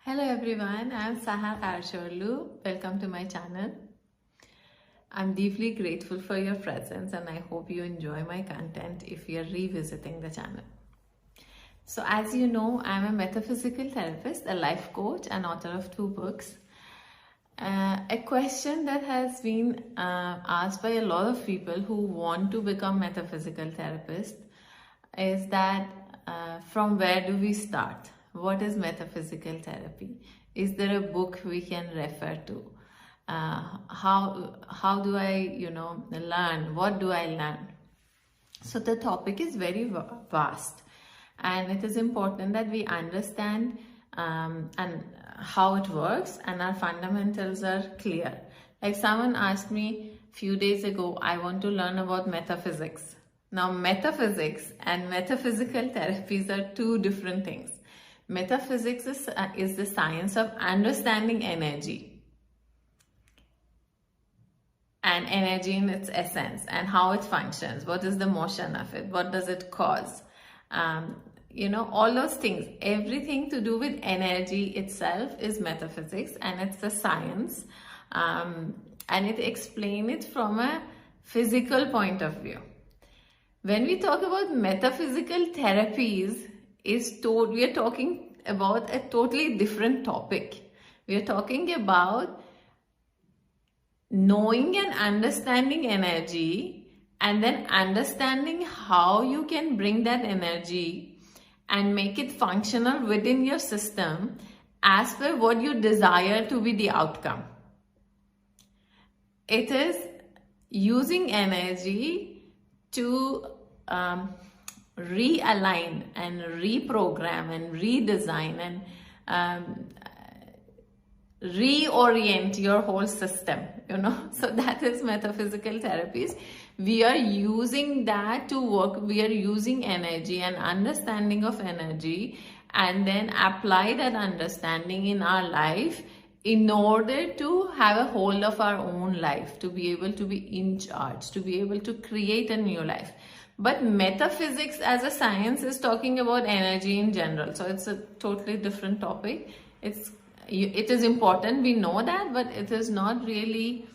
Hello everyone, I am Sahar Gharachorlou. Welcome to my channel. I'm deeply grateful for your presence and I hope you enjoy my content if you're revisiting the channel. So as you know, I'm a metaphysical therapist, a life coach and author of 2 books. A question that has been asked by a lot of people who want to become metaphysical therapists is that from where do we start? What is metaphysical therapy? Is there a book we can refer to? How do I learn? What do I learn? So the topic is very vast, and it is important that we understand and how it works and our fundamentals are clear. Like someone asked me a few days ago, I want to learn about metaphysics. Now metaphysics and metaphysical therapies are 2 different things. Metaphysics is the science of understanding energy and energy in its essence and how it functions. What is the motion of it? What does it cause? All those things. Everything to do with energy itself is metaphysics, and it's the science. And it explains it from a physical point of view. When we talk about metaphysical therapies, we are talking about a totally different topic. We are talking about knowing and understanding energy and then understanding how you can bring that energy and make it functional within your system as per what you desire to be the outcome. It is using energy to realign and reprogram and redesign and reorient your whole system, so that is metaphysical therapies. We are using that to work. We are using energy and understanding of energy and then apply that understanding in our life in order to have a hold of our own life, to be able to be in charge, to be able to create a new life. But metaphysics as a science is talking about energy in general. So it's a totally different topic. It is important, we know that, but it is not really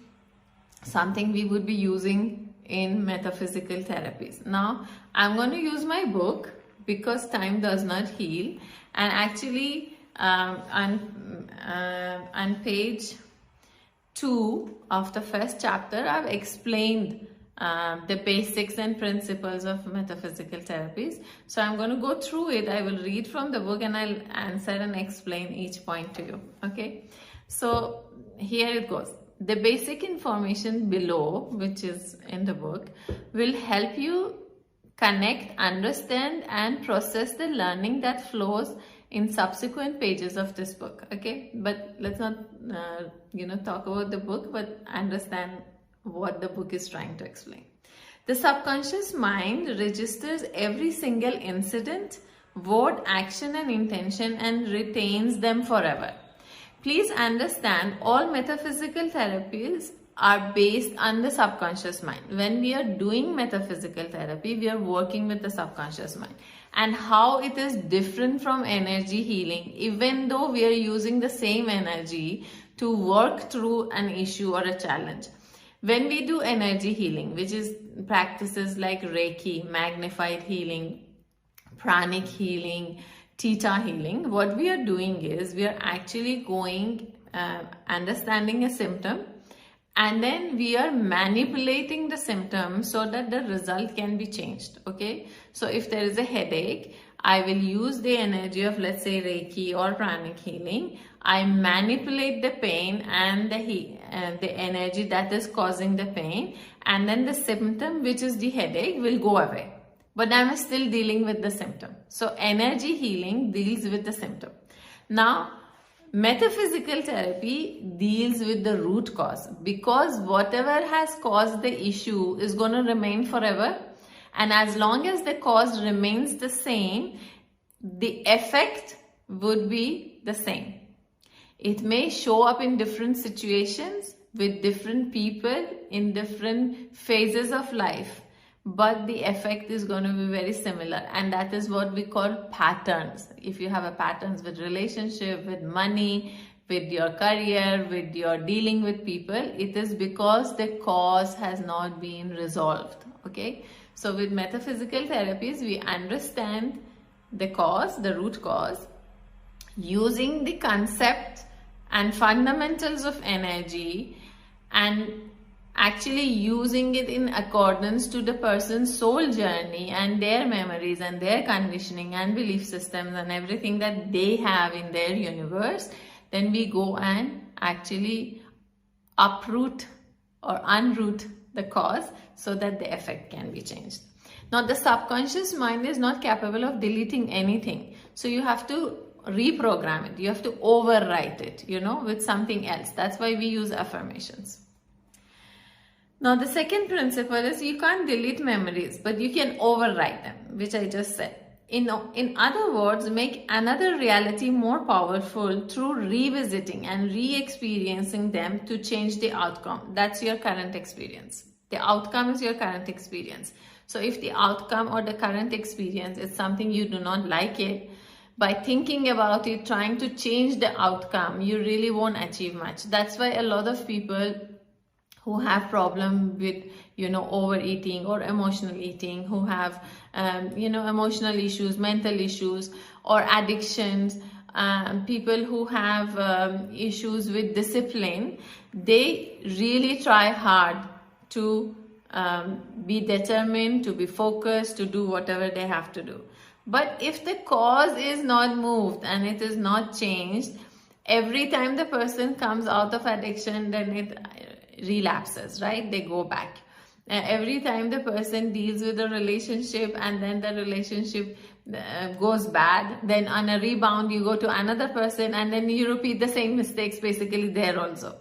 something we would be using in metaphysical therapies. Now, I'm going to use my book because time does not heal. And actually, on page 2 of the first chapter, I've explained the basics and principles of metaphysical therapies. So I'm going to go through it. I will read from the book and I'll answer and explain each point to you. Okay, so here it goes. The basic information below, which is in the book, will help you connect, understand and process the learning that flows in subsequent pages of this book. Okay, but let's not talk about the book, but understand what the book is trying to explain. The subconscious mind registers every single incident, word, action and intention and retains them forever. Please understand, all metaphysical therapies are based on the subconscious mind. When we are doing metaphysical therapy, we are working with the subconscious mind and how it is different from energy healing, even though we are using the same energy to work through an issue or a challenge. When we do energy healing, which is practices like Reiki, magnified healing, pranic healing, theta healing, what we are doing is we are actually understanding a symptom and then we are manipulating the symptom so that the result can be changed. Okay, so if there is a headache, I will use the energy of, let's say, Reiki or pranic healing. I manipulate the pain and the energy that is causing the pain, and then the symptom, which is the headache, will go away. But I'm still dealing with the symptom. So energy healing deals with the symptom. Now, metaphysical therapy deals with the root cause, because whatever has caused the issue is going to remain forever. And as long as the cause remains the same, the effect would be the same. It may show up in different situations with different people in different phases of life, but the effect is going to be very similar, and that is what we call patterns. If you have a patterns with relationship, with money, with your career, with your dealing with people, it is because the cause has not been resolved. Okay, so with metaphysical therapies, we understand the cause, the root cause, using the concept and fundamentals of energy, and actually using it in accordance to the person's soul journey and their memories and their conditioning and belief systems and everything that they have in their universe. Then we go and actually uproot or unroot the cause so that the effect can be changed. Now, the subconscious mind is not capable of deleting anything. So you have to reprogram it. You have to overwrite it, with something else. That's why we use affirmations. Now, the second principle is you can't delete memories, but you can overwrite them, which I just said. In other words, make another reality more powerful through revisiting and re-experiencing them to change the outcome. That's your current experience. The outcome is your current experience. So if the outcome or the current experience is something you do not like it, by thinking about it, trying to change the outcome, you really won't achieve much. That's why a lot of people who have problem with, overeating or emotional eating, who have, emotional issues, mental issues, or addictions, people who have issues with discipline, they really try hard to be determined, to be focused, to do whatever they have to do. But if the cause is not moved and it is not changed, every time the person comes out of addiction, then it relapses, right? They go back. Every time the person deals with a relationship and then the relationship goes bad, then on a rebound you go to another person and then you repeat the same mistakes basically there also.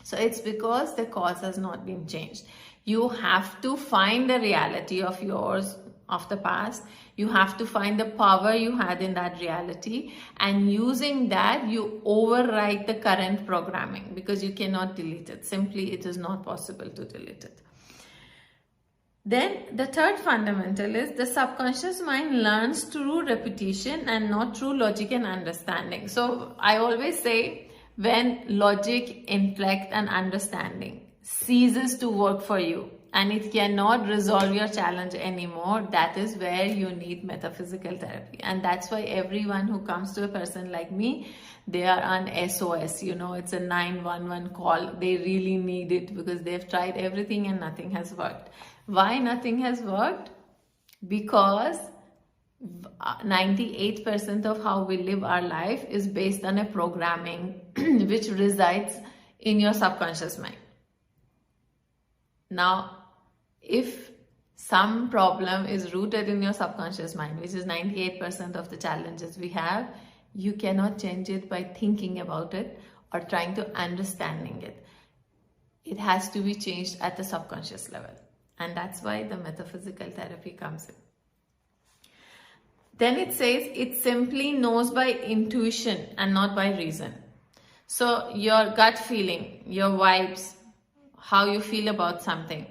So it's because the cause has not been changed. You have to find the reality of yours, of the past. You have to find the power you had in that reality, and using that you overwrite the current programming, because you cannot delete it. Simply, it is not possible to delete it. Then the third fundamental is the subconscious mind learns through repetition and not through logic and understanding. So I always say, when logic, intellect and understanding ceases to work for you and it cannot resolve your challenge anymore, that is where you need metaphysical therapy. And that's why everyone who comes to a person like me, they are on SOS, it's a 911 call. They really need it because they've tried everything and nothing has worked. Why nothing has worked? Because 98% of how we live our life is based on a programming which resides in your subconscious mind. Now, if some problem is rooted in your subconscious mind, which is 98% of the challenges we have, you cannot change it by thinking about it or trying to understanding it. It has to be changed at the subconscious level. And that's why the metaphysical therapy comes in. Then it says it simply knows by intuition and not by reason. So your gut feeling, your vibes, how you feel about something,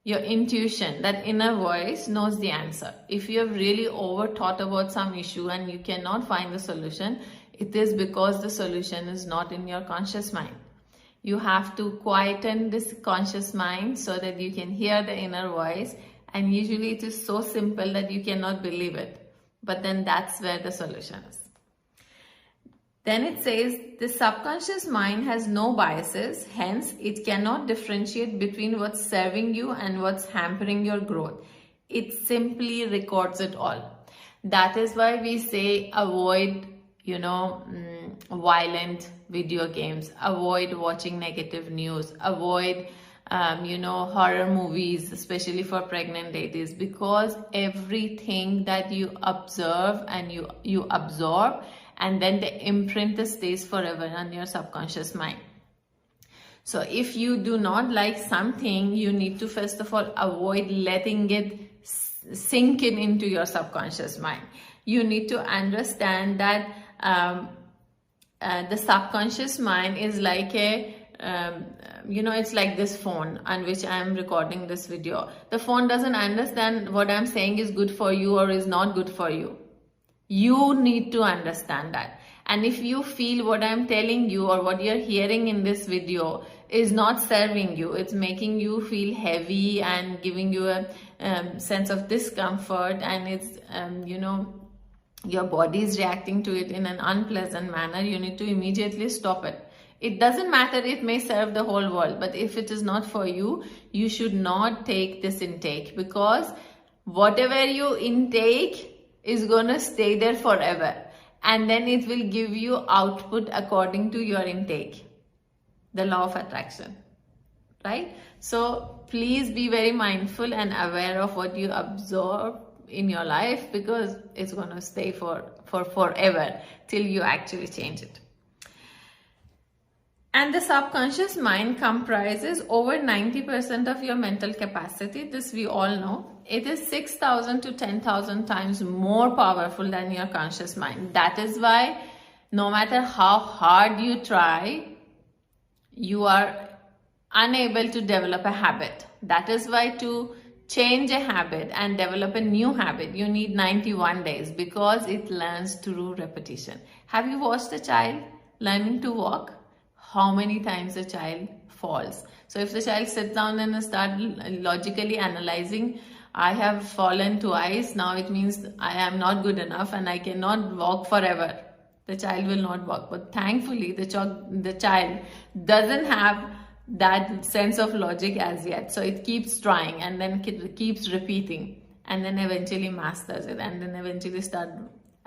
your intuition, that inner voice knows the answer. If you have really overthought about some issue and you cannot find the solution, it is because the solution is not in your conscious mind. You have to quieten this conscious mind so that you can hear the inner voice, and usually it is so simple that you cannot believe it. But then that's where the solution is. Then it says the subconscious mind has no biases, hence it cannot differentiate between what's serving you and what's hampering your growth. It simply records it all. That is why we say avoid, violent video games, avoid watching negative news, avoid, horror movies, especially for pregnant ladies, because everything that you observe and you absorb, and then the imprint stays forever on your subconscious mind. So if you do not like something, you need to first of all avoid letting it sink into your subconscious mind. You need to understand that the subconscious mind is like a it's like this phone on which I am recording this video. The phone doesn't understand what I'm saying is good for you or is not good for you. You need to understand that. And if you feel what I'm telling you or what you're hearing in this video is not serving you, it's making you feel heavy and giving you a sense of discomfort, and it's, your body is reacting to it in an unpleasant manner, you need to immediately stop it. It doesn't matter, it may serve the whole world, but if it is not for you, you should not take this intake, because whatever you intake is going to stay there forever, and then it will give you output according to your intake. The law of attraction, right? So please be very mindful and aware of what you absorb in your life, because it's going to stay for forever till you actually change it. And the subconscious mind comprises over 90% of your mental capacity. This we all know. It is 6,000 to 10,000 times more powerful than your conscious mind. That is why no matter how hard you try, you are unable to develop a habit. That is why to change a habit and develop a new habit, you need 91 days, because it learns through repetition. Have you watched a child learning to walk? How many times a child falls? So if the child sits down and starts logically analyzing, I have fallen twice, now it means I am not good enough and I cannot walk forever. The child will not walk. But thankfully, the child doesn't have that sense of logic as yet. So it keeps trying, and then it keeps repeating, and then eventually masters it, and then eventually start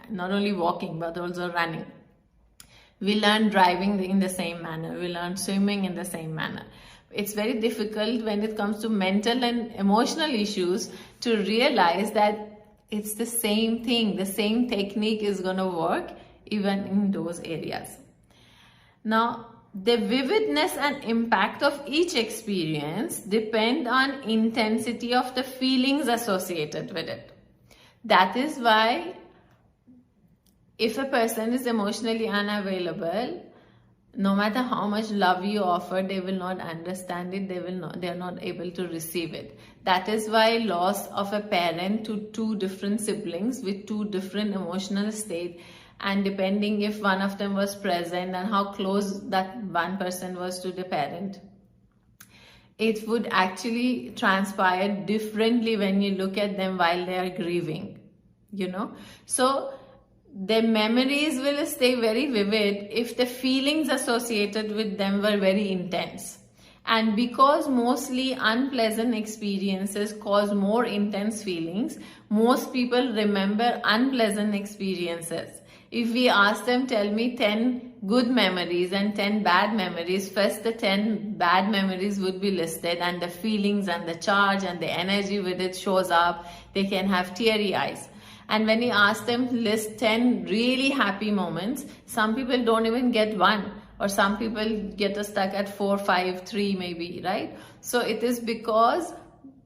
not only walking but also running. We learn driving in the same manner. We learn swimming in the same manner. It's very difficult when it comes to mental and emotional issues to realize that it's the same thing. The same technique is going to work even in those areas. Now, the vividness and impact of each experience depend on intensity of the feelings associated with it. That is why if a person is emotionally unavailable, no matter how much love you offer, they will not understand it. They are not able to receive it. That is why loss of a parent to two different siblings with two different emotional states, and depending if one of them was present and how close that one person was to the parent, it would actually transpire differently when you look at them while they are grieving, So the memories will stay very vivid if the feelings associated with them were very intense. And because mostly unpleasant experiences cause more intense feelings, most people remember unpleasant experiences. If we ask them, tell me 10 good memories and 10 bad memories, first the 10 bad memories would be listed, and the feelings and the charge and the energy with it shows up. They can have teary eyes. And when you ask them to list 10 really happy moments, some people don't even get one, or some people get stuck at 4, 5, 3 maybe, right? So it is because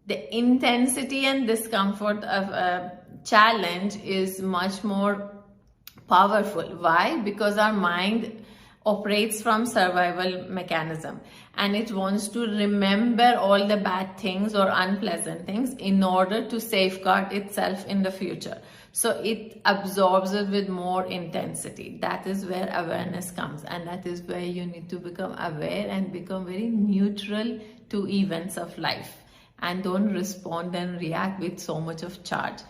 the intensity and discomfort of a challenge is much more powerful. Why? Because our mind operates from survival mechanism, and it wants to remember all the bad things or unpleasant things in order to safeguard itself in the future. So it absorbs it with more intensity. That is where awareness comes, and that is where you need to become aware and become very neutral to events of life, and don't respond and react with so much of charge.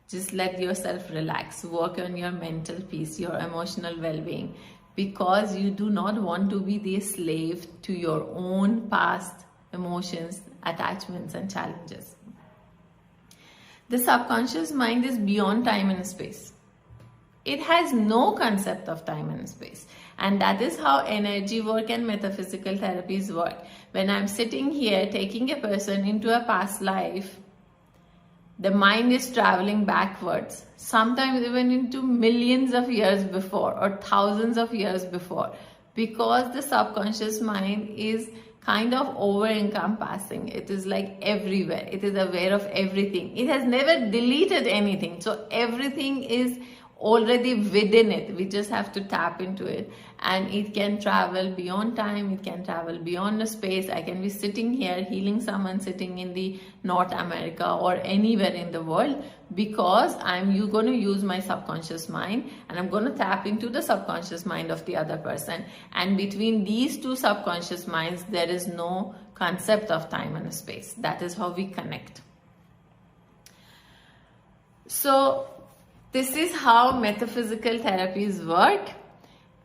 Just let yourself relax, work on your mental peace, your emotional well-being, because you do not want to be the slave to your own past emotions, attachments, and challenges. The subconscious mind is beyond time and space. It has no concept of time and space. And that is how energy work and metaphysical therapies work. When I'm sitting here taking a person into a past life, the mind is traveling backwards, sometimes even into millions of years before or thousands of years before, because the subconscious mind is kind of over-encompassing. It is like everywhere. It is aware of everything. It has never deleted anything. So everything is already within it. We just have to tap into it, and it can travel beyond time, it can travel beyond the space. I can be sitting here healing someone sitting in the North America or anywhere in the world, because I'm going to use my subconscious mind, and I'm going to tap into the subconscious mind of the other person. And between these two subconscious minds, there is no concept of time and space. That is how we connect. So this is how metaphysical therapies work,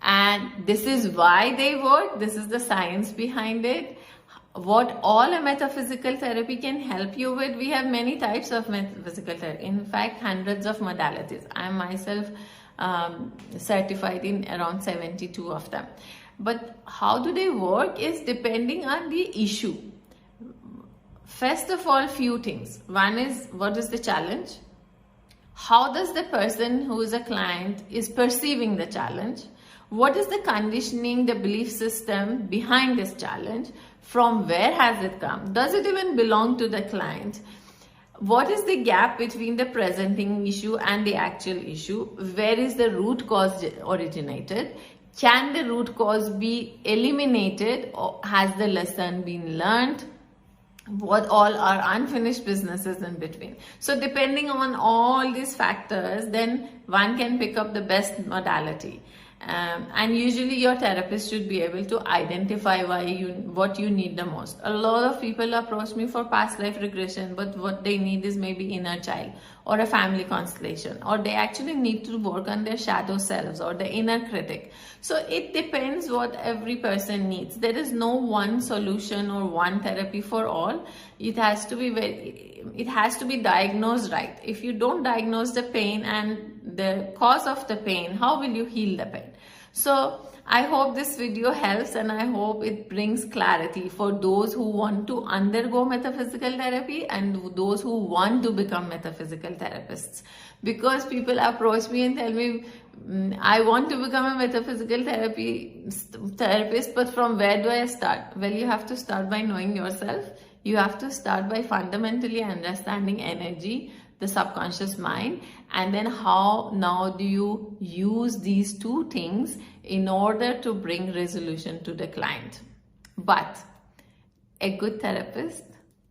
and this is why they work. This is the science behind it. What all a metaphysical therapy can help you with. We have many types of metaphysical therapy. In fact, hundreds of modalities. I am myself certified in around 72 of them. But how do they work is depending on the issue. First of all, few things. One is, what is the challenge? How does the person who is a client is perceiving the challenge? What is the conditioning, the belief system behind this challenge? From where has it come? Does it even belong to the client? What is the gap between the presenting issue and the actual issue? Where is the root cause originated? Can the root cause be eliminated, or has the lesson been learned? What all are unfinished businesses in between? So depending on all these factors, then one can pick up the best modality. And usually your therapist should be able to identify what you need the most. A lot of people approach me for past life regression, but what they need is maybe inner child or a family constellation, or they actually need to work on their shadow selves or the inner critic. So it depends what every person needs. There is no one solution or one therapy for all. It has to be diagnosed right. If you don't diagnose the pain and the cause of the pain, how will you heal the pain? So I hope this video helps, and I hope it brings clarity for those who want to undergo metaphysical therapy and those who want to become metaphysical therapists. Because people approach me and tell me, I want to become a metaphysical therapist, but from where do I start? Well, you have to start by knowing yourself. You have to start by fundamentally understanding energy, the subconscious mind, and then how now do you use these two things in order to bring resolution to the client. But a good therapist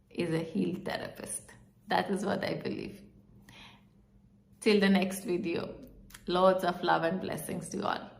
is a healed therapist. That is what I believe. Till the next video, loads of love and blessings to you all.